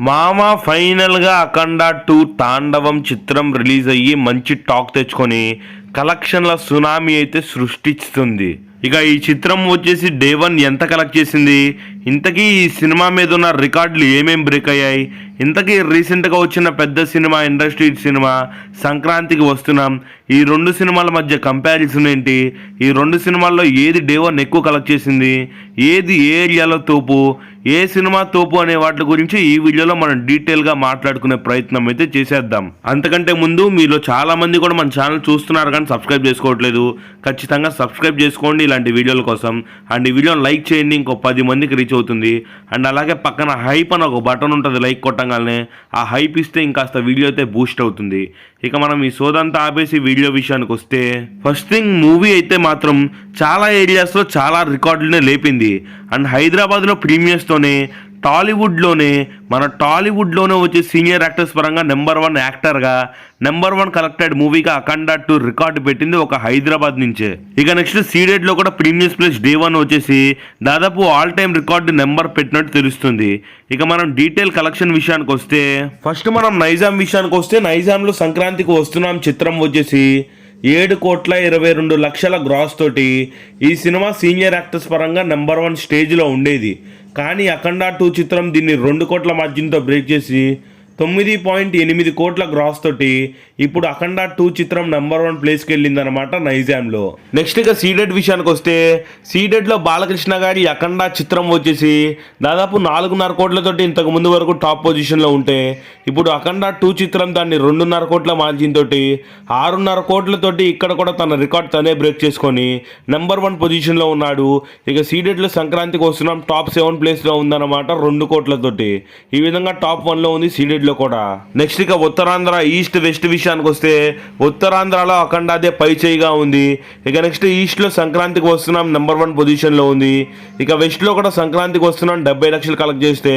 మామ ఫైనల్గా అఖండ 2 తాండవం చిత్రం రిలీజ్ అయ్యి మంచి టాక్ తెచ్చుకొని కలెక్షన్ల సునామీ అయితే సృష్టిస్తుంది. ఇక ఈ చిత్రం వచ్చేసి డే 1 ఎంత కలెక్ట్ చేసింది, ఇంతకీ ఈ సినిమా మీద ఉన్న రికార్డులు ఏమేం బ్రేక్ అయ్యాయి, ఇంతకీ రీసెంట్గా వచ్చిన పెద్ద సినిమా ఇండస్ట్రీ సినిమా సంక్రాంతికి వస్తున్నాం, ఈ రెండు సినిమాల మధ్య కంపారిజన్ ఏంటి, ఈ రెండు సినిమాల్లో ఏది డే 1 ఎక్కువ కలెక్ట్ చేసింది, ఏది ఏ ఏరియాలో తోపు, ఏ సినిమా తోపు అనే వాటి గురించి ఈ వీడియోలో మనం డీటెయిల్గా మాట్లాడుకునే ప్రయత్నం అయితే చేసేద్దాం. అంతకంటే ముందు మీలో చాలా మంది కూడా మన ఛానల్ చూస్తున్నారు కానీ సబ్స్క్రైబ్ చేసుకోవట్లేదు. ఖచ్చితంగా సబ్స్క్రైబ్ చేసుకోండి ఇలాంటి వీడియోల కోసం. అండ్ ఈ వీడియోని లైక్ చేయండి, ఇంకో 10 మందికి రీచ్ అవుతుంది. అండ్ అలాగే పక్కన హైప్ అని ఒక బటన్ ఉంటుంది, లైక్ కొట్టంగానే ఆ హైప్ ఇస్తే ఇంకాస్త వీడియో అయితే బూస్ట్ అవుతుంది. ఇక మనం ఈ సోదంతా ఆపేసి వీడియో విషయానికి వస్తే, ఫస్ట్ థింగ్ మూవీ అయితే మాత్రం చాలా ఏరియాస్లో చాలా రికార్డులనే లేపింది. అండ్ హైదరాబాద్లో ప్రీమియర్స్తోనే మన టాలీవుడ్లోనే వచ్చే సీనియర్ యాక్టర్స్ పరంగా నెంబర్ 1 యాక్టర్గా నెంబర్ 1 కలెక్టెడ్ మూవీగా అఖండ 2 రికార్డు పెట్టింది ఒక హైదరాబాద్ నుంచే. ఇక నెక్స్ట్ సీడెడ్లో కూడా ప్రీమియర్స్ ప్లస్ డే 1 వచ్చేసి దాదాపు ఆల్ టైమ్ రికార్డు నెంబర్ పెట్టినట్టు తెలుస్తుంది. ఇక మనం డీటెయిల్ కలెక్షన్ విషయానికి వస్తే, ఫస్ట్ మనం నైజాం విషయానికి వస్తే, నైజాంలో సంక్రాంతికి వస్తున్నాం చిత్రం వచ్చేసి 7,22,00,000 గ్రాస్ తోటి ఈ సినిమా సీనియర్ యాక్టర్స్ పరంగా నెంబర్ 1 స్టేజ్లో ఉండేది. కానీ అఖండ 2 చిత్రం దీన్ని 2 కోట్ల మార్జిన్తో బ్రేక్ చేసి 9.8 కోట్ల గ్రాస్ తోటి ఇప్పుడు అఖండ 2 చిత్రం నెంబర్ 1 ప్లేస్కి వెళ్ళిందనమాట నైజాంలో. నెక్స్ట్ ఇక సీడెడ్ విషయానికి వస్తే, సీడెడ్లో బాలకృష్ణ గారి అఖండ చిత్రం వచ్చేసి దాదాపు 4.5 కోట్లతోటి ఇంతకు ముందు వరకు టాప్ పొజిషన్లో ఉంటే, ఇప్పుడు అఖండ 2 చిత్రం దాన్ని 2.5 కోట్ల మార్జిన్ తోటి 6.5 కోట్లతోటి ఇక్కడ కూడా తన రికార్డ్ తనే బ్రేక్ చేసుకొని నెంబర్ 1 పొజిషన్లో ఉన్నాడు. ఇక సీడెడ్లో సంక్రాంతికి వస్తున్నాం టాప్ 7 ప్లేస్లో ఉందన్నమాట 2 కోట్లతోటి. ఈ విధంగా టాప్ 1లో ఉంది సీడెడ్ కూడా. నెక్స్ట్ ఇక ఉత్తరాంధ్ర ఈస్ట్ వెస్ట్ విషయానికి వస్తే, ఉత్తరాంధ్రలో అఖండ అదే పై చేయిగా ఉంది. ఇక నెక్స్ట్ ఈస్ట్ లో సంక్రాంతికి వస్తున్నాం నెంబర్ 1 పొజిషన్ లో ఉంది. ఇక వెస్ట్ లో కూడా సంక్రాంతికి వస్తున్నాం 70 లక్షలు కలెక్ట్ చేస్తే,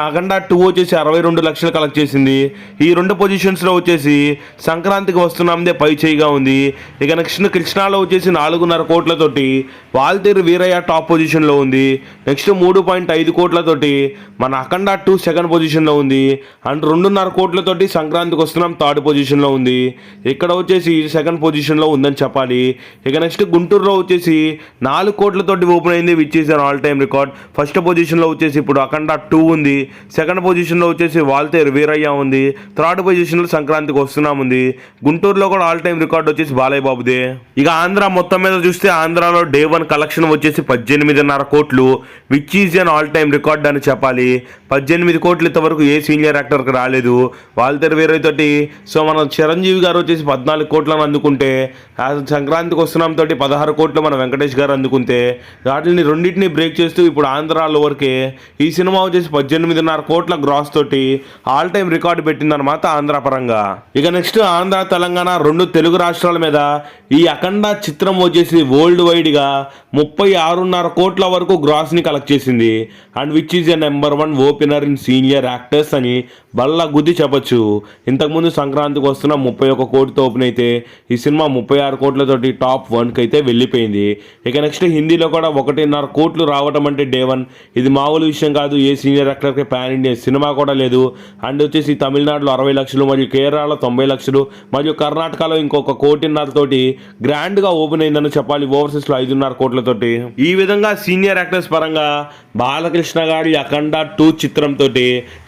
అఖండ 2 వచ్చేసి 62 లక్షలు కలెక్ట్ చేసింది. ఈ 2 పొజిషన్స్ లో వచ్చేసి సంక్రాంతికి వస్తున్నాందే పై చేయిగా ఉంది. ఇక నెక్స్ట్ కృష్ణాలో వచ్చేసి 4.5 కోట్లతోటి వాల్తేరు వీరయ్య టాప్ పొజిషన్ లో ఉంది. నెక్స్ట్ 3.5 కోట్లతోటి మన అఖండ 2 సెకండ్ పొజిషన్ లో ఉంది. అండ్ 2.5 కోట్లతోటి సంక్రాంతికి వస్తున్నాం థర్డ్ పొజిషన్లో ఉంది. ఇక్కడ వచ్చేసి సెకండ్ పొజిషన్లో ఉందని చెప్పాలి. ఇక నెక్స్ట్ గుంటూరులో వచ్చేసి 4 కోట్లతోటి ఓపెన్ అయింది, which is an all time record. First పొజిషన్లో వచ్చేసి ఇప్పుడు అఖండ 2 ఉంది. సెకండ్ పొజిషన్లో వచ్చేసి వాల్తేరు వీరయ్య ఉంది. థర్డ్ పొజిషన్లో సంక్రాంతికి వస్తున్నాం ఉంది. గుంటూరులో కూడా ఆల్ టైమ్ రికార్డ్ వచ్చేసి బాలయ్య బాబుదే. ఇక ఆంధ్ర మొత్తం మీద చూస్తే, ఆంధ్రాలో డే 1 కలెక్షన్ వచ్చేసి 18.5 కోట్లు, which is an all time record అని చెప్పాలి. 18 కోట్లు ఇంతవరకు ఏ సీనియర్ యాక్టర్ రాలేదు. వాల్తేరు వీరయ్య తోటి మన చిరంజీవి గారు వచ్చేసి 14 కోట్లను అందుకుంటే, సంక్రాంతికి వస్తున్నాం తోటి 16 కోట్లు మన వెంకటేష్ గారు అందుకుంటే, వాటిని రెండింటిని బ్రేక్ చేస్తూ ఇప్పుడు ఆంధ్రాలో వరకే ఈ సినిమా వచ్చేసి 18.5 కోట్ల గ్రాస్ తోటి ఆల్ టైమ్ రికార్డు పెట్టిందన్నమాట ఆంధ్ర పరంగా. ఇక నెక్స్ట్ ఆంధ్ర తెలంగాణ 2 తెలుగు రాష్ట్రాల మీద ఈ అఖండ చిత్రం వచ్చేసి వరల్డ్ వైడ్ గా 36.5 కోట్ల వరకు గ్రాస్ ని కలెక్ట్ చేసింది. And which is a number 1 opener in senior actors అని బల్ల గుద్ది చెప్పొచ్చు. ఇంతకుముందు సంక్రాంతికి వస్తున్న 31 కోటితో ఓపెన్ అయితే ఈ సినిమా 36 కోట్లతోటి టాప్ 1కి అయితే వెళ్ళిపోయింది. ఇక నెక్స్ట్ హిందీలో కూడా 1.5 కోట్లు రావటం అంటే డే 1 ఇది మామూలు విషయం కాదు. A senior యాక్టర్కి pan India cinema కూడా లేదు. అండ్ వచ్చేసి తమిళనాడులో 60 లక్షలు, మరియు కేరళలో 90 లక్షలు, మరియు కర్ణాటకలో ఇంకొక 1.5 కోటి తోటి గ్రాండ్గా ఓపెన్ అయిందని చెప్పాలి. ఓవర్సీస్లో 5.5 కోట్లతోటి. ఈ విధంగా సీనియర్ యాక్టర్స్ పరంగా బాలకృష్ణ గారి అఖండ 2 చిత్రంతో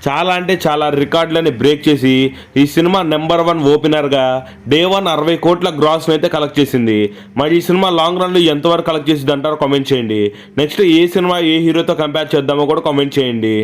చాలా అంటే చాలా రికార్డులని బ్రేక్ చేసి ఈ సినిమా నెంబర్ 1 ఓపెనర్గా డే 1 60 కోట్ల గ్రాస్ అయితే కలెక్ట్ చేసింది. మరి ఈ సినిమా లాంగ్ రన్లో ఎంతవరకు కలెక్ట్ చేసింది అంటారో కామెంట్ చేయండి. నెక్స్ట్ ఏ సినిమా ఏ హీరోతో కంపేర్ చేద్దామో కూడా కామెంట్ చేయండి.